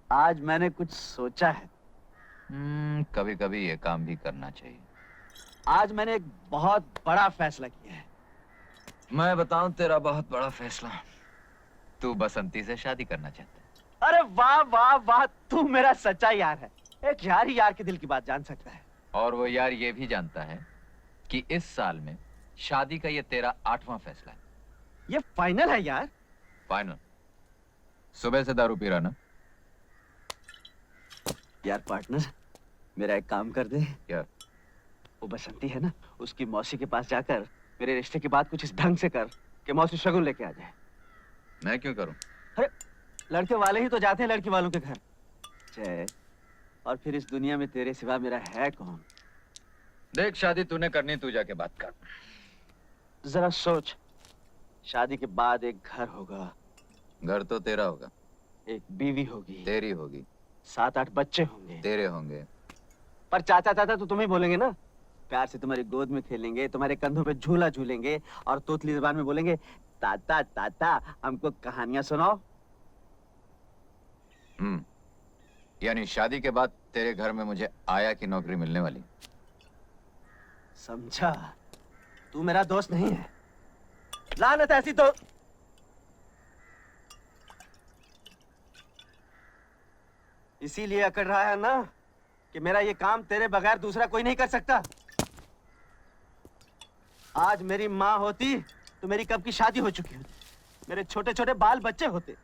आज मैंने कुछ सोचा है। कभी कभी ये काम भी करना चाहिए। आज मैंने एक बहुत बड़ा फैसला किया है। मैं बताऊं तेरा बहुत बड़ा फैसला। तू बसंती से शादी करना चाहता है। अरे वाह वाह वाह, तू मेरा सच्चा यार है। एक यार ही यार के दिल की बात जान सकता है। और वो यार ये भी जानता है कि इस साल में शादी का ये तेरा 8वां फैसला है। ये फाइनल है यार। फाइनल। सुबह से दारू पी रहा ना? यार पार्टनर, मेरा एक काम कर दे यार। वो बसंती है ना, उसकी मौसी के पास जाकर मेरे रिश्ते की बात कुछ इस ढंग से कर कि मौसी शगुन लेके आ जाए। मैं क्यों करूं? अरे लड़के वाले ही तो जाते हैं लड़की वालों के घर। जय, और फिर इस दुनिया में तेरे सिवा मेरा है कौन? देख, शादी तूने करनी, तू जाके बात कर। जरा सोच, शादी के बाद एक घर होगा। घर तो तेरा होगा। एक बीवी होगी। तेरी होगी। 7-8 बच्चे होंगे। तेरे होंगे। पर चाचा चाचा तो तुम्हें बोलेंगे ना। प्यार से तुम्हारी गोद में खेलेंगे, तुम्हारे कंधों पे झूला झूलेंगे और तोतली जुबान में बोलेंगे, ताता ताता हमको कहानियां सुनाओ। यानी शादी के बाद तेरे घर में मुझे आया की नौकरी मिलने वाली। समझा? तू मेरा दोस्त नहीं है। लानत ऐसी तो इसीलिए अकड़ रहा है ना कि मेरा ये काम तेरे बगैर दूसरा कोई नहीं कर सकता। आज मेरी माँ होती तो मेरी कब की शादी हो चुकी होती, मेरे छोटे छोटे बाल बच्चे होते।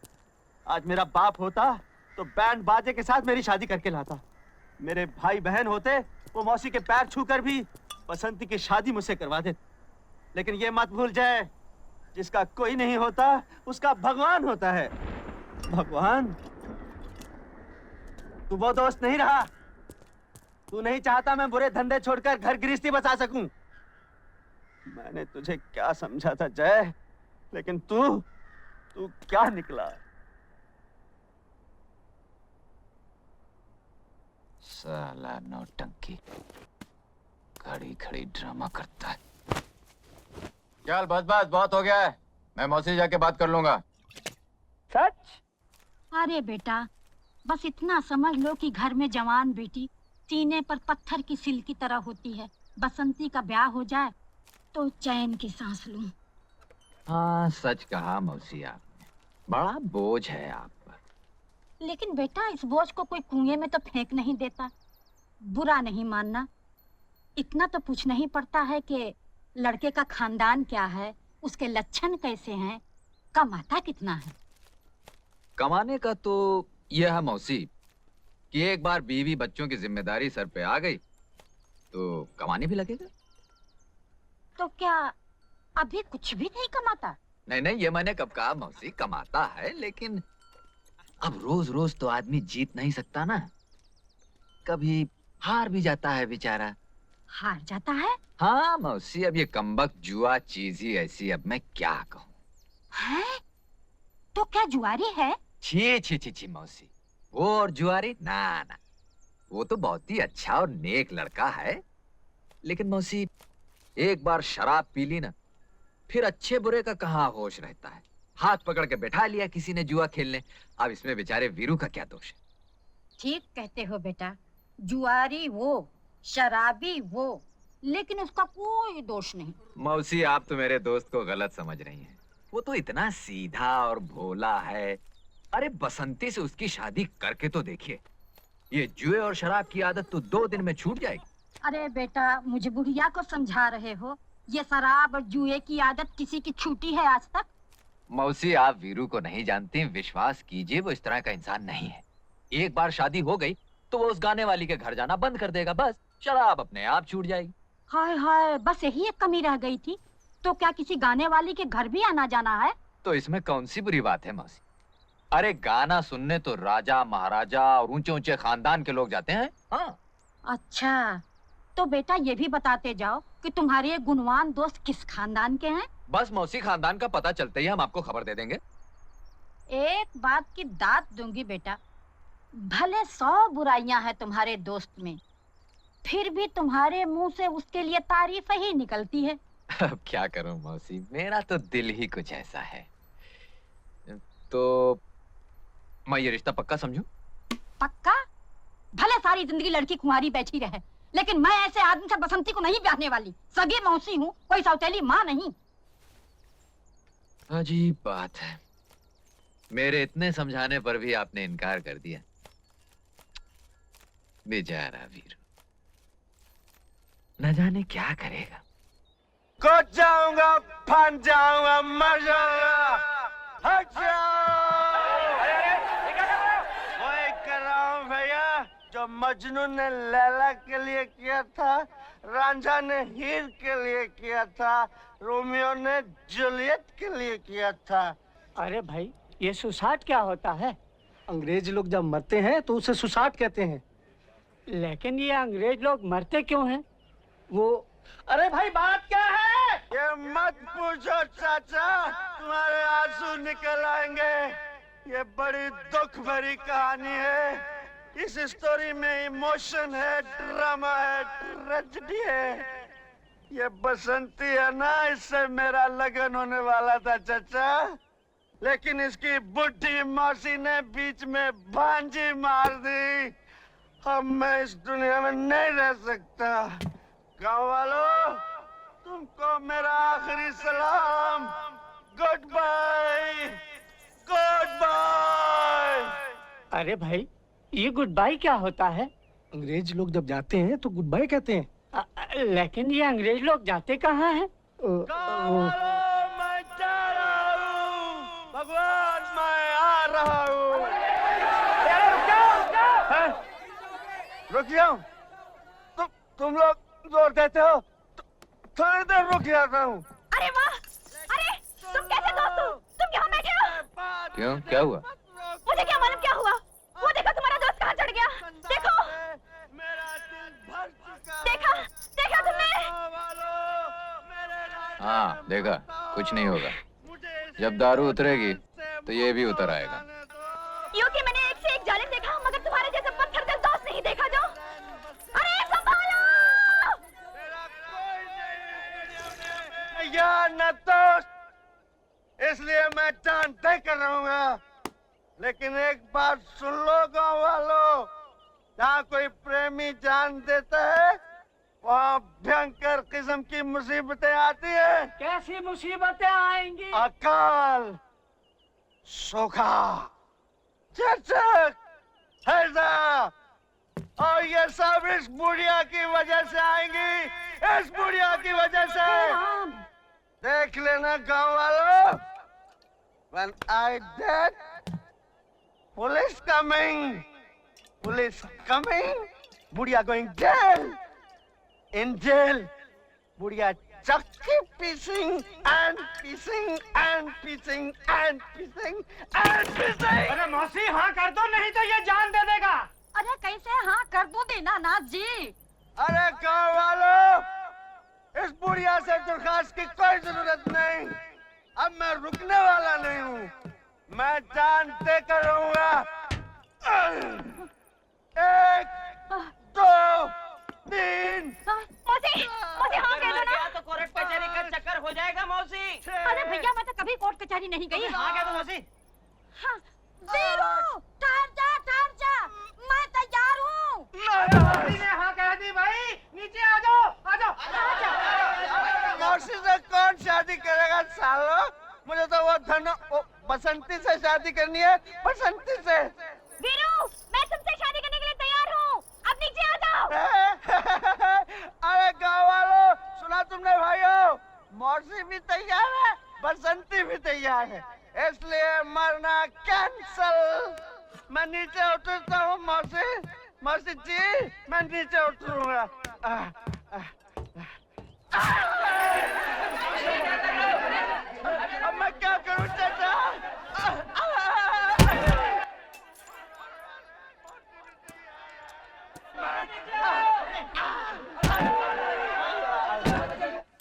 आज मेरा बाप होता तो बैंड बाजे के साथ मेरी शादी करके लाता। मेरे भाई बहन होते वो मौसी के पैर छूकर भी बसंती की शादी मुझसे करवा देते। लेकिन ये मत भूल जाए, जिसका कोई नहीं होता उसका भगवान होता है। भगवान? तू वो दोस्त नहीं रहा। तू नहीं चाहता मैं बुरे धंधे छोड़कर घर गृहस्थी बसा सकूं। मैंने तुझे क्या समझा था जय, लेकिन तू क्या निकला? साला नौटंकी, खड़ी खड़ी ड्रामा करता है। चल बस बस, बहुत हो गया है। मैं मौसी जाके बात कर लूंगा। सच? अरे बेटा, बस इतना समझ लो कि घर में जवान बेटी सीने पर पत्थर की सिल की तरह होती है। बसंती का ब्याह हो जाए तो चैन की सांस लूं। हाँ, सच कहा मौसी आपने। बड़ा बोझ है आप पर। लेकिन बेटा, इस बोझ को कोई कुएं में तो फेंक नहीं देता। बुरा नहीं मानना, इतना तो पूछना ही पड़ता है कि लड़के का खानदान क्या है, उसके लक्षण कैसे हैं, कमाता कितना है। कमाने का तो यह है मौसी कि एक बार बीवी बच्चों की जिम्मेदारी सर पे आ गई तो कमाने भी लगेगा। तो क्या अभी कुछ भी नहीं कमाता? नहीं नहीं, ये मैंने कब कहा मौसी, कमाता है, लेकिन अब रोज रोज तो आदमी जीत नहीं सकता ना। कभी हार भी जाता है बेचारा। हार जाता है? हाँ मौसी, अब ये कमबख्त जुआ चीज ही ऐसी, अब मैं क्या कहूँ। है? तो क्या जुआरी है? छी छी छी छी मौसी, वो और जुआरी ना ना, वो तो बहुत ही अच्छा और नेक लड़का है। लेकिन मौसी, एक बार शराब पी ली ना, फिर अच्छे बुरे का कहाँ होश रहता है। हाथ पकड़ के बैठा लिया किसी ने जुआ खेलने। अब इसमें बेचारे वीरू का क्या दोष है? ठीक कहते हो बेटा, जुआरी वो, शराबी वो, लेकिन उसका कोई दोष नहीं। मौसी, आप तो मेरे दोस्त को गलत समझ रही हैं। वो तो इतना सीधा और भोला है। अरे बसंती से उसकी शादी करके तो देखिए, ये जुए और शराब की आदत तो 2 दिन में छूट जाएगी। अरे बेटा, मुझे बुढ़िया को समझा रहे हो? ये शराब और जुए की आदत किसी की छूटी है आज तक? मौसी, आप वीरू को नहीं जानती, विश्वास कीजिए, वो इस तरह का इंसान नहीं है। एक बार शादी हो गई तो वो उस गाने वाली के घर जाना बंद कर देगा, बस शराब अपने आप छूट जाएगी। हाय हाय, बस यही एक कमी रह गई थी। तो क्या किसी गाने वाली के घर भी आना जाना है? तो इसमें कौन सी बुरी बात है मौसी? अरे गाना सुनने तो राजा महाराजा और ऊंचे ऊंचे खानदान के लोग जाते हैं। हाँ। अच्छा, तो बेटा ये भी बताते जाओ कि तुम्हारे ये गुणवान दोस्त किस खानदान के हैं? बस मौसी, खानदान का पता चलते ही हम आपको खबर दे देंगे। एक बात की दात दूंगी बेटा, भले 100 बुराइयां हैं तुम्हारे दोस्त में, फिर भी तुम्हारे मुंह से उसके लिए तारीफ ही निकलती है। अब क्या करूं मौसी, मेरा तो दिल ही कुछ ऐसा है। तो मैं ये रिश्ता पक्का समझूं? सारी जिंदगी लड़की कुंवारी बैठी रहे, लेकिन मैं ऐसे आदमी से बसंती को नहीं ब्याहने वाली। सगी मौसी हूँ, कोई सौतेली माँ नहीं। अजीब बात है, मेरे इतने समझाने पर भी आपने इनकार कर दिया। बेचारा वीरू, न जाने क्या करेगा। कूद जाऊंगा, फन जाऊंगा, मर जाऊंगा। हट जाओ। वही कर रहा हूँ भैया जो मजनू ने लैला के लिए किया था, रांझा ने हीर के लिए किया था, रोमियो ने जूलियट के लिए किया था। अरे भाई, ये सुसाइड क्या होता है? अंग्रेज लोग जब मरते हैं तो उसे सुसाइड कहते हैं। लेकिन ये अंग्रेज लोग मरते क्यों हैं? वो अरे भाई, बात क्या है? ये मत पूछो चाचा, तुम्हारे आंसू निकल आएंगे। ये बड़ी दुख भरी कहानी है। इस स्टोरी में इमोशन है, ड्रामा है, ट्रेजेडी है। ये बसंती है ना, इससे मेरा लगन होने वाला था चाचा, लेकिन इसकी बुढ़ी मौसी ने बीच में भांजी मार दी। अब मैं इस दुनिया में नहीं रह सकता। गाँव वालों, तुमको मेरा आखिरी सलाम। Goodbye, goodbye. अरे भाई, ये गुड बाय क्या होता है? अंग्रेज लोग जब जाते हैं तो गुड बाय कहते हैं। लेकिन ये अंग्रेज लोग जाते कहाँ हैं? गाँव वालों, मैं जा रहा हूँ। भगवान, मैं आ रहा हूँ। रुक जाओ। तुम लोग जोर देते हो, थोड़ी देर रुक जाता हूँ। अरे वाह! अरे तुम कैसे दोस्त हो? तुम यहाँ बैठे हो? क्यों, क्या हुआ? मुझे क्या मालूम क्या हुआ? वो देखो तुम्हारा दोस्त कहाँ चढ़ गया। देखो, मेरा दिल भर चुका है। देखा, देखा तुमने? हाँ देखा, कुछ नहीं होगा। जब दारू उतरेगी तो ये भी उतर आएगा। यूं कि मैंने एक से एक जालिम देखा, मगर तुम्हारे जैसे पत्थर दिल दोस्त नहीं देखा जो। अरे संभालो! या न दोस्त, इसलिए मैं जान तय कर रहूंगा। लेकिन एक बात सुन लो गाँव वालों, जहाँ कोई प्रेमी जान देता है, वहाँ भयंकर किस्म की मुसीबतें आती है। कैसी मुसीबतें आएंगी? अकाल, सूखा, चचक, हैजा, और ये सब इस बुढ़िया की वजह से आएंगी। इस बुढ़िया की वजह से। देख लेना गाँव वालों, when I dead, police coming, बुढ़िया going jail, in jail, बुढ़िया चक्की pissing and pissing and pissing and pissing and pissing। अरे मौसी, हाँ कर दो, नहीं तो ये जान दे देगा। अरे कैसे हाँ कर दूं दीनानाथ जी? अरे गाँव वालों, इस बुढ़िया से दरखास्त की कोई जरूरत नहीं। अब मैं रुकने वाला नहीं हूँ, मैं जान दे कर रहूंगा। 1, 2, 3। मौसी, मौसी हाँ कह दो ना। तो कोर्ट कचहरी का चक्कर हो जाएगा मौसी। अरे भैया, मैं तो कभी कोर्ट कचहरी नहीं गई। हाँ कह दो मौसी। हाँ, वीरू, ठहर जा, मैं तैयार हूँ। मौसी ने हाँ कह दी भाई, नीचे आ जाओ, आ जाओ। मौसी से कौन शादी करेगा सालो? मुझे तो वो बसंती से शादी करनी है, बसंती से। वीरू, मैं तुमसे शादी करने के लिए तैयार हूँ। अब नीचे आ जाओ। अरे गाँव वालों, सुना तुमने भाइयों? मौसी भी तैयार है, बसंती भी तैयार है, इसलिए मरना कैंसल। मैं नीचे उतरता हूँ मौसी। मौसी जी, मैं नीचे उतरूंगा।